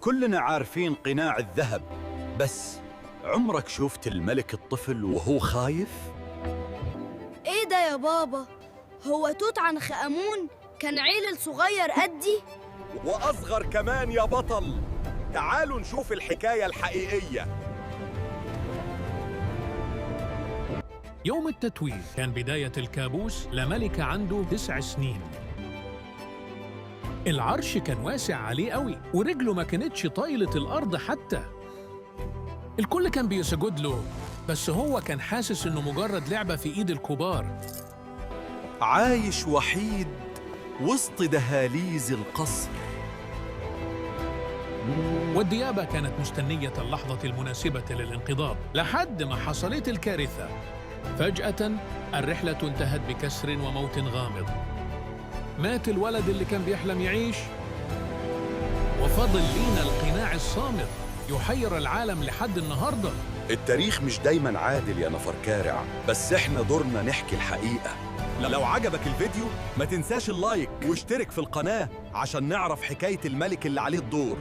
كلنا عارفين قناع الذهب، بس عمرك شفت الملك الطفل وهو خايف؟ ايه ده يا بابا؟ هو توت عنخ آمون كان عيل صغير قدي؟ وأصغر كمان يا بطل. تعالوا نشوف الحكاية الحقيقية. يوم التتويج كان بداية الكابوس لملكة عنده 9 سنين. العرش كان واسع عليه قوي ورجله ما كانتش طايلة الأرض حتى. الكل كان بيسجد له، بس هو كان حاسس إنه مجرد لعبة في إيد الكبار. عايش وحيد وسط دهاليز القصر. والديابة كانت مستنية اللحظة المناسبة للانقضاض لحد ما حصلت الكارثة. فجأة الرحلة انتهت بكسر وموت غامض. مات الولد اللي كان بيحلم يعيش، وفضل لينا القناع الصامت يحير العالم لحد النهاردة. التاريخ مش دايما عادل يا نفركارع، بس احنا دورنا نحكي الحقيقة. لو عجبك الفيديو ما تنساش اللايك واشترك في القناة عشان نعرف حكاية الملك اللي عليه الدور.